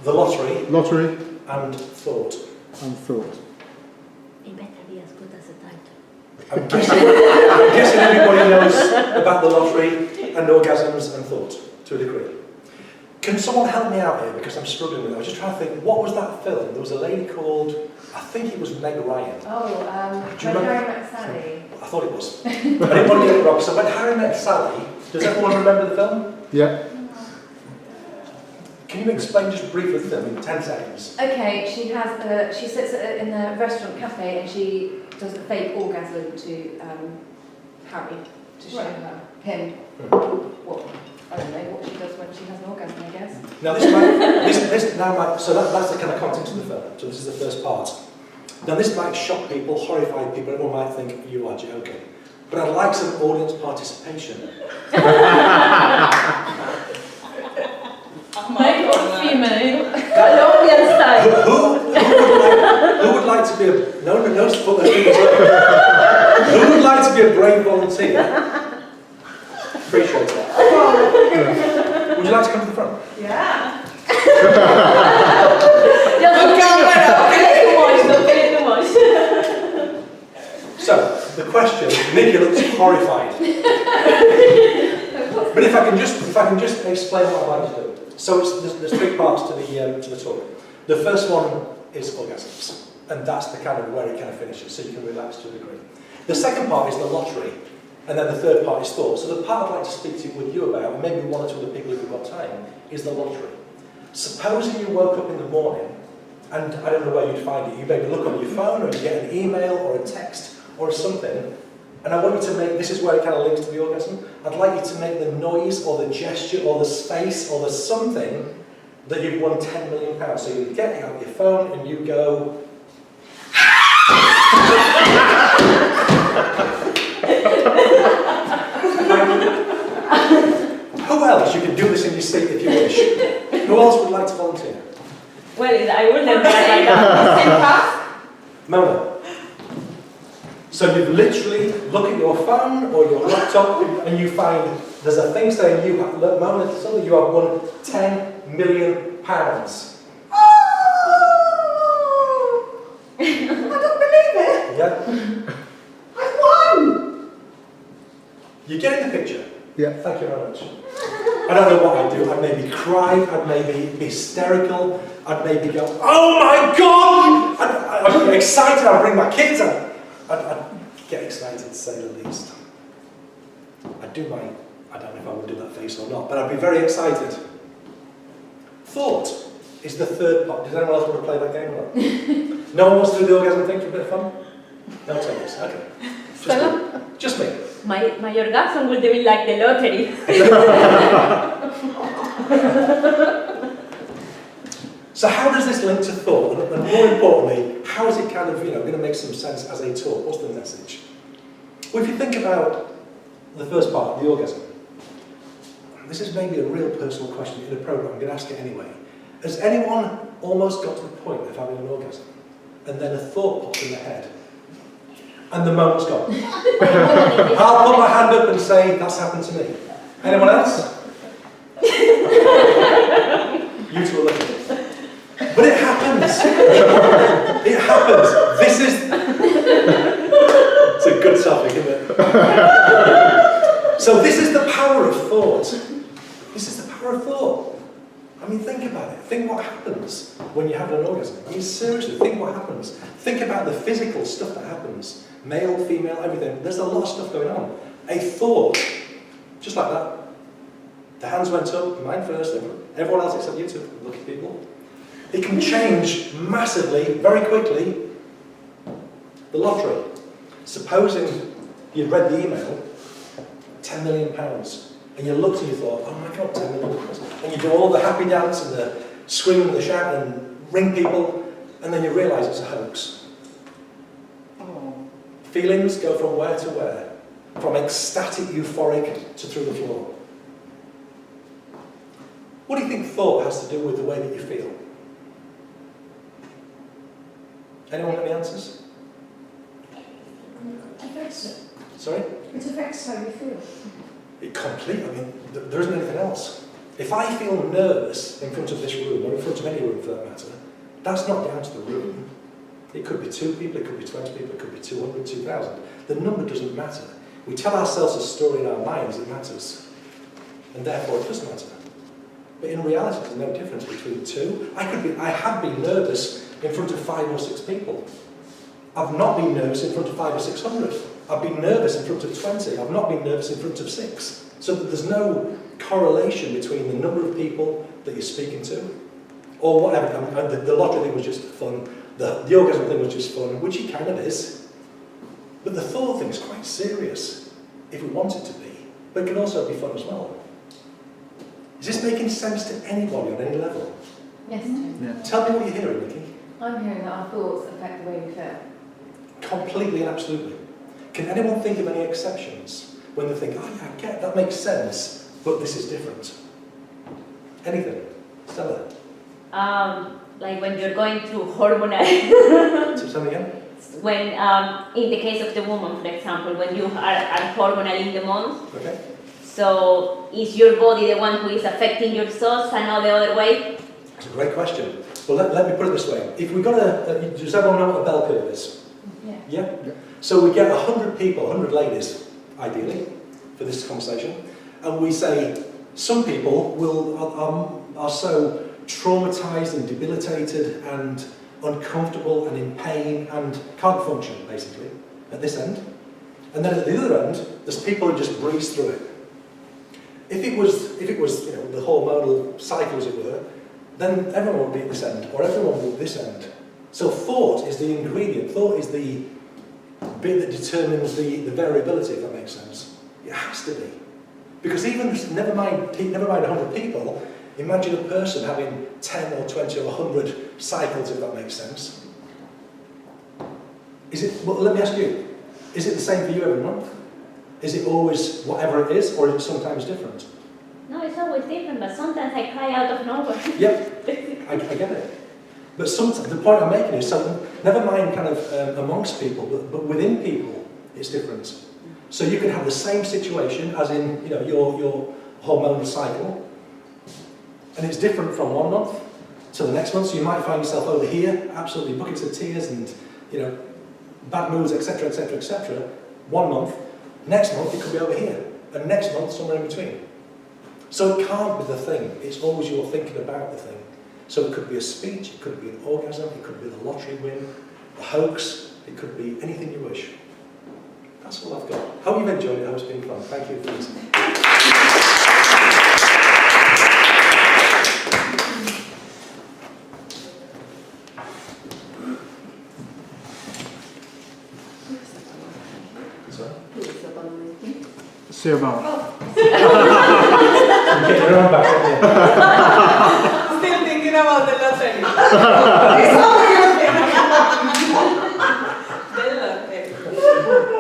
The Lottery, lottery, and Thought. and thought. It better be as good as the title. I'm guessing everybody knows about the lottery and orgasms and thought, to a degree. Can someone help me out here, because I'm struggling with it? I was just trying to think, what was that film? There was a lady called, I think it was Meg Ryan. Oh, Do you remember? Harry Met Sally. I thought it was. I didn't want to get it wrong, so when Harry Met Sally, does everyone remember the film? Yeah. Can you explain just briefly the film in 10 seconds? Okay, she sits in the restaurant cafe and she does a fake orgasm to Harry to show him what, I don't know, what she does when she has an orgasm, I guess. Now so that's the kind of content of the film. So this is the first part. Now this might shock people, horrify people, everyone might think you are joking. But I'd like some audience participation. Male or female? Colombian style. Who would like to be a... No, put those fingers up. Who would like to be a brave volunteer? Appreciate that. Would you like to come to the front? Yeah. So, the question, Nikki looks horrified. But if I can just explain what I'd like to do. So there's three parts to the talk. The first one is orgasms, and that's the kind of where it kind of finishes, so you can relax to a degree. The second part is the lottery, and then the third part is thought. So the part I'd like to speak to with you about, and maybe one or two other people if we've got time, is the lottery. Supposing you woke up in the morning, and I don't know where you'd find it. You maybe look on your phone, or you get an email, or a text, or something. And I want you to make, this is where it kind of links to the orgasm, I'd like you to make the noise or the gesture or the space or the something that you've won £10 million. So you get out your phone and you go... Who else? You can do this in your seat if you wish. Who else would like to volunteer? Well, I wouldn't try that. Mona. So you literally look at your phone or your laptop and you find there's a thing saying you have, Mona, suddenly you have won £10 million. Yeah. Thank you very much. I don't know what I'd do. I'd maybe cry, I'd maybe be hysterical, I'd maybe go, oh my God! I'd be excited, I'd bring my kids, I'd get excited to say the least. I'd do my, I don't know if I would do that face or not, but I'd be very excited. Thought is the third part. Does anyone else want to play that game or not? No one wants to do the orgasm thing for a bit of fun? No takers, okay. Just me. My orgasm would be like the lottery. So how does this link to thought? And more importantly, how is it kind of, going to make some sense as a talk? What's the message? Well, if you think about the first part, the orgasm, this is maybe a real personal question in a program. I'm going to ask it anyway. Has anyone almost got to the point of having an orgasm, and then a thought pops in their head, and the moment's gone? I'll put my hand up and say, that's happened to me. Anyone else? You two are looking. But it happens. It happens. This is... It's a good topic, isn't it? So this is the power of thought. This is the power of thought. I mean, think about it. Think what happens when you have an orgasm. I mean, seriously, think what happens. Think about the physical stuff that happens. Male, female, everything. There's a lot of stuff going on. A thought, just like that. The hands went up, mine first, everyone else except you two, lucky people. It can change massively, very quickly, the lottery. Supposing you'd read the email, £10 million, and you looked and you thought, oh my God, £10 million. And you do all the happy dance and the scream and the shout and ring people, and then you realise it's a hoax. Feelings go from where to where? From ecstatic, euphoric to through the floor. What do you think thought has to do with the way that you feel? Anyone got any answers? It affects it. Sorry? It affects how you feel. It completely, I mean, there isn't anything else. If I feel nervous in front of this room, or in front of any room for that matter, that's not down to the room. It could be 2 people, it could be 20 people, it could be 200, 2,000. The number doesn't matter. We tell ourselves a story in our minds that matters. And therefore it does matter. But in reality, there's no difference between 2. I have been nervous in front of 5 or 6 people. I've not been nervous in front of 500 or 600. I've been nervous in front of 20. I've not been nervous in front of 6. So that there's no correlation between the number of people that you're speaking to, or whatever. The lottery thing was just fun. The orgasm thing was just fun, which it kind of is. But the thought thing is quite serious, if we want it to be. But it can also be fun as well. Is this making sense to anybody on any level? Yes, Tim. Yeah. Tell me what you're hearing, Nikki. I'm hearing that our thoughts affect the way we feel. Completely and absolutely. Can anyone think of any exceptions when they think, oh yeah, I get that makes sense, but this is different? Anything? Stella? Like when you're going through hormonal... Say something again? When, in the case of the woman, for example, when you are hormonal in the month, Okay. so is your body the one who is affecting your thoughts and not the other way? That's a great question. Well, let me put it this way. If we got does everyone know what a bell curve is? Yeah. Yeah? Yeah. So we get 100 people, 100 ladies, ideally, for this conversation, and we say some people are so traumatised and debilitated and uncomfortable and in pain and can't function, basically, at this end. And then at the other end, there's people who just breeze through it. If it was the hormonal cycle, as it were, then everyone would be at this end, or everyone would be at this end. So thought is the ingredient. Thought is the bit that determines the variability, if that makes sense. It has to be. Because even, never mind 100 people, imagine a person having 10 or 20 or 100 cycles, if that makes sense. Well, let me ask you, is it the same for you every month? Is it always whatever it is, or is it sometimes different? No, it's always different, but sometimes I cry out of nowhere. Yep, I get it. But sometimes, the point I'm making is, so never mind kind of amongst people, but within people, it's different. So you can have the same situation as in, your hormonal cycle, and it's different from one month to the next month. So you might find yourself over here, absolutely buckets of tears and, bad moods, etc., etc., etc. 1 month. Next month it could be over here. and next month somewhere in between. So it can't be the thing, it's always you're thinking about the thing. So it could be a speech, it could be an orgasm, it could be the lottery win, a hoax, it could be anything you wish. That's all I've got. Hope you've enjoyed it, hope it's been fun. Thank you for listening. See you tomorrow. Get your own back, don't you? Still thinking about the lottery. It's all your thing. The lottery.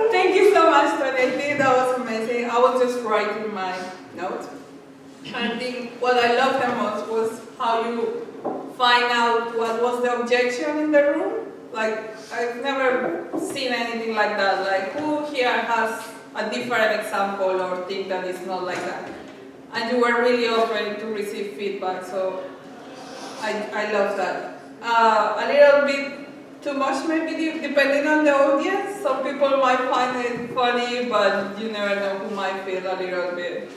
Thank you so much, Toneti. That was amazing. I was just writing my note. I think what I loved the most was how you find out what was the objection in the room. Like, I've never seen anything like that. Like, who here has a different example or think that it's not like that? And you were really open to receive feedback, so I love that. A little bit too much maybe depending on the audience. Some people might find it funny, but you never know who might feel a little bit.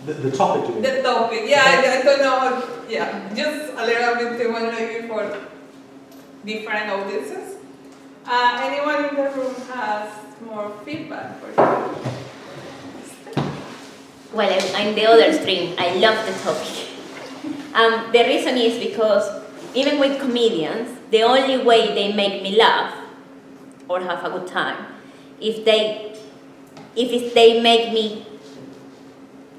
The topic, you mean? The topic, yeah, I don't know, yeah, just a little bit too much maybe for different audiences. Anyone in the room has more feedback for you? Well, I'm the other stream. I love the topic. The reason is because even with comedians, the only way they make me laugh or have a good time, if they make me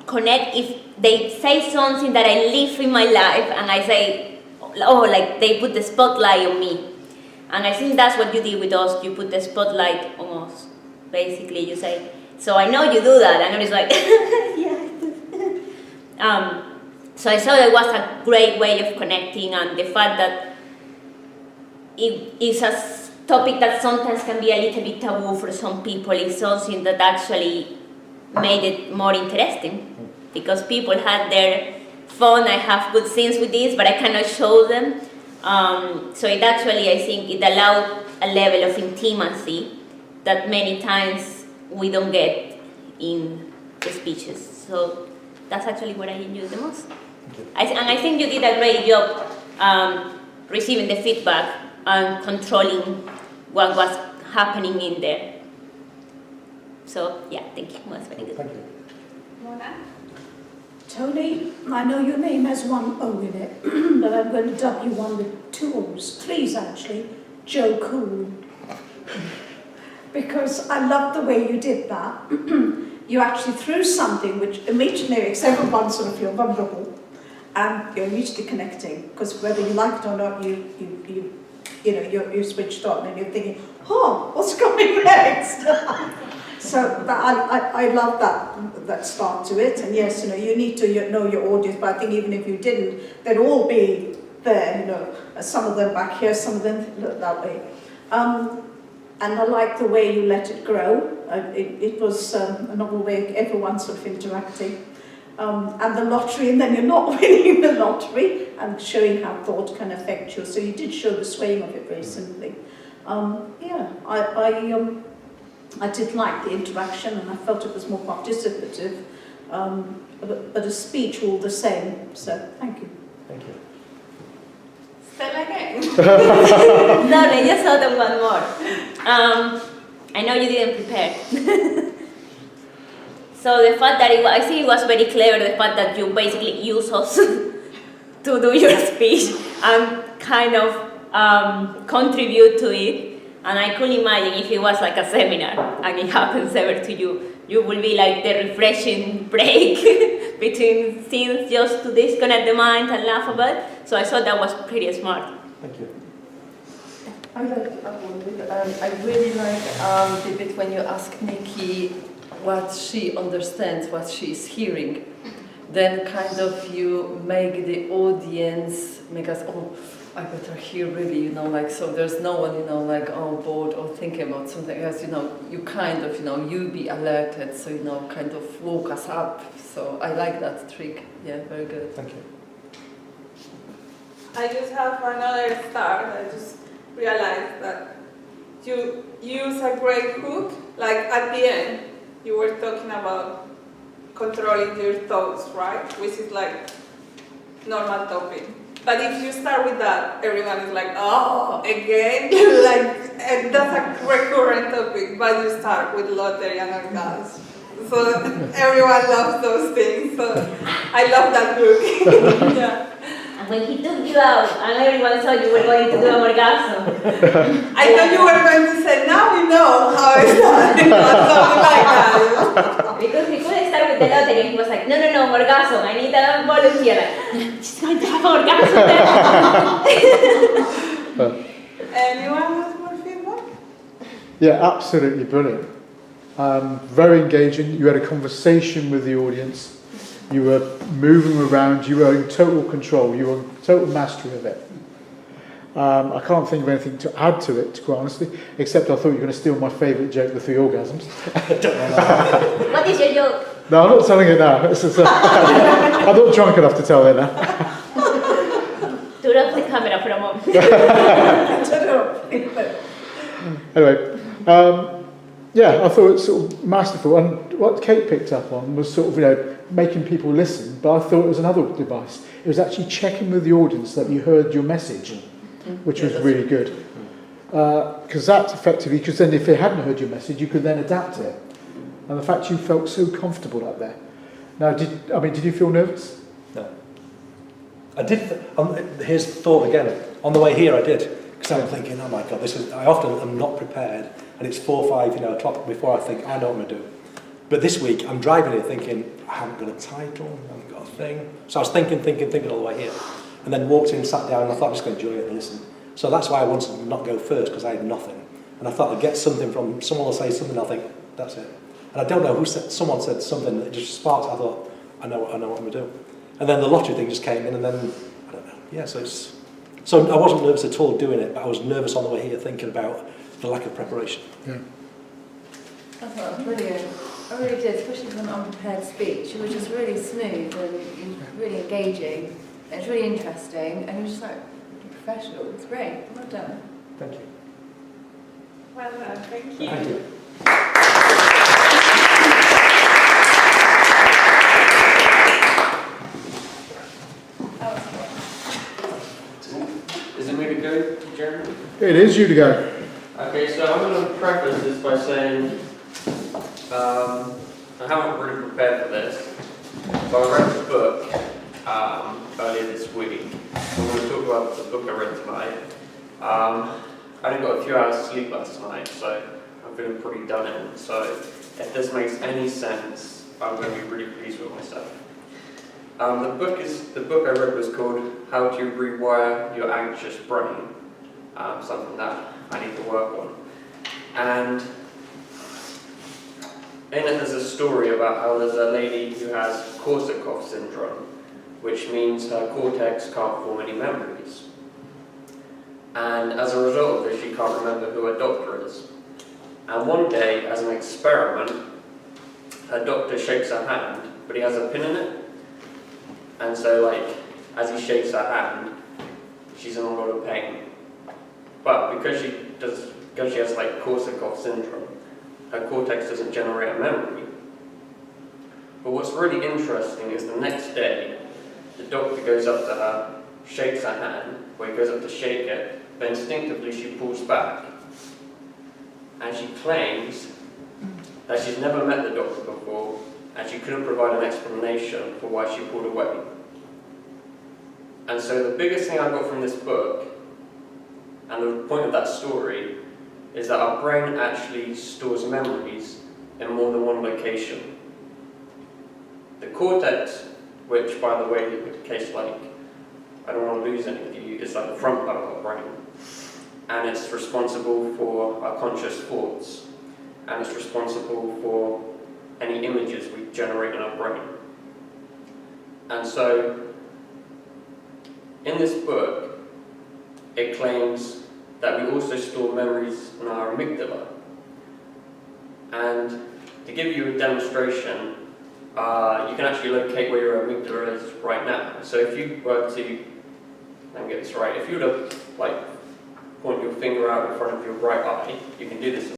connect, if they say something that I live in my life and I say, oh, like they put the spotlight on me. And I think that's what you did with us. You put the spotlight on us. Basically, you say, so I know you do that. And I was like, yeah. So I thought it was a great way of connecting, and the fact that it is a topic that sometimes can be a little bit taboo for some people is something that actually made it more interesting, because people had their phone. I have good scenes with this, but I cannot show them. So it actually, I think, it allowed a level of intimacy that many times we don't get in the speeches. So that's actually what I enjoyed the most. And I think you did a great job receiving the feedback and controlling what was happening in there. So yeah, thank you. It was very good. Thank you. Mona? Tony, I know your name has one O in it, but I'm going to dub you one with two O's, threes actually, Joe Cool. Because I love the way you did that. You actually threw something which immediately makes everyone sort of feel vulnerable, and you're immediately connecting, because whether you like it or not, you're switched on and you're thinking, oh, what's coming next? So I love that start to it, and yes, you need to know your audience, but I think even if you didn't, they'd all be there, some of them back here, some of them look that way. And I like the way you let it grow. It was a novel way everyone sort of interacting. And the lottery, and then you're not winning the lottery, and showing how thought can affect you. So you did show the swaying of it very simply. I did like the interaction, and I felt it was more participative, but a speech all the same. So thank you. Thank you. Stella again. No, I just thought of one more. I know you didn't prepare. So the fact that I think it was very clever, the fact that you basically use us to do your speech and kind of contribute to it. And I could imagine if it was like a seminar and it happens ever to you, you will be like the refreshing break between scenes just to disconnect the mind and laugh about it. So I thought that was pretty smart. Thank you. I like I really like the bit when you ask Nikki what she understands, what she is hearing. Then kind of you make the audience make us, oh, I better hear really, so there's no one, bored or thinking about something else, you kind of, you be alerted, so, kind of woke us up. So I like that trick. Yeah, very good. Thank you. I just have another start. I just realized that you use a great hook. Like at the end, you were talking about controlling your thoughts, right? Which is like normal topic. But if you start with that, everyone is like, oh, again? Like, and that's a recurrent topic, but you start with lottery and orgasm. So everyone loves those things, so I love that book. Yeah. And when he took you out and everyone saw you were going to do an orgasm. I thought you were going to say, now we know how I started, or something like that. Because he couldn't start with the lottery and he was like, no, orgasm, I need a volunteer. Like, she's going to have an orgasm. Anyone has more feedback? Yeah, absolutely brilliant. Very engaging. You had a conversation with the audience. You were moving around. You were in total control. You were in total mastery of it. I can't think of anything to add to it, quite honestly, except I thought you were going to steal my favourite joke, the 3 orgasms. What is your joke? No, I'm not telling it now. I'm not drunk enough to tell it now. Turn off the camera for a moment. Anyway, yeah, I thought it was sort of masterful. And what Kate picked up on was sort of, making people listen, but I thought it was another device. It was actually checking with the audience that you heard your message, which was really good. Because that's effectively, because then if they hadn't heard your message, you could then adapt it. And the fact you felt so comfortable up there. Now, did you feel nervous? No. I did, here's the thought again. On the way here I did. Because I'm thinking, oh my God, I often am not prepared. And it's 4 or 5 o'clock before I think, I know what I'm going to do. But this week, I'm driving here thinking, I haven't got a title, I haven't got a thing. So I was thinking all the way here. And then walked in, sat down, and I thought, I'm just going to enjoy it and listen. So that's why I wanted to not go first, because I had nothing. And I thought I'd get something from, someone will say something, I'll think, that's it. And I don't know who said, someone said something that just sparked, I thought, I know what I'm going to do. And then the lottery thing just came in, and then, I don't know, yeah, so I wasn't nervous at all doing it, but I was nervous on the way here thinking about the lack of preparation. Yeah. I thought that was brilliant. I really did, especially for an unprepared speech. You were just really smooth and really engaging. It was really interesting, and you were just like professional. It was great. Well done. Thank you. Well done, thank you. Thank you. Is it me to go, Jeremy? It is you to go. Okay, so I'm going to preface this by saying I haven't really prepared for this, but I read the book earlier this week. I'm going to talk about the book I read tonight. I only got a few hours sleep last night, so I'm feeling pretty done in. So if this makes any sense, I'm going to be really pleased with myself. The book I read was called How to Rewire Your Anxious Brain, something that I need to work on. And in it there's a story about how there's a lady who has Korsakoff syndrome, which means her cortex can't form any memories. And as a result of this, she can't remember who her doctor is. And one day, as an experiment, her doctor shakes her hand, but he has a pin in it. And so, as he shakes her hand, she's in a lot of pain. But because she has Korsakoff syndrome, her cortex doesn't generate a memory. But what's really interesting is the next day, the doctor goes up to her, shakes her hand, or he goes up to shake it, but instinctively she pulls back. And she claims that she's never met the doctor before, and she couldn't provide an explanation for why she pulled away. And so the biggest thing I got from this book, and the point of that story, is that our brain actually stores memories in more than one location. The cortex, which, by the way, in case I don't want to lose any of you, is like the front part of our brain. And it's responsible for our conscious thoughts. And it's responsible for any images we generate in our brain. And so, in this book, it claims that we also store memories in our amygdala. And to give you a demonstration, you can actually locate where your amygdala is right now. So if you were to, let me get this right, if you were to point your finger out in front of your right eye, you can do this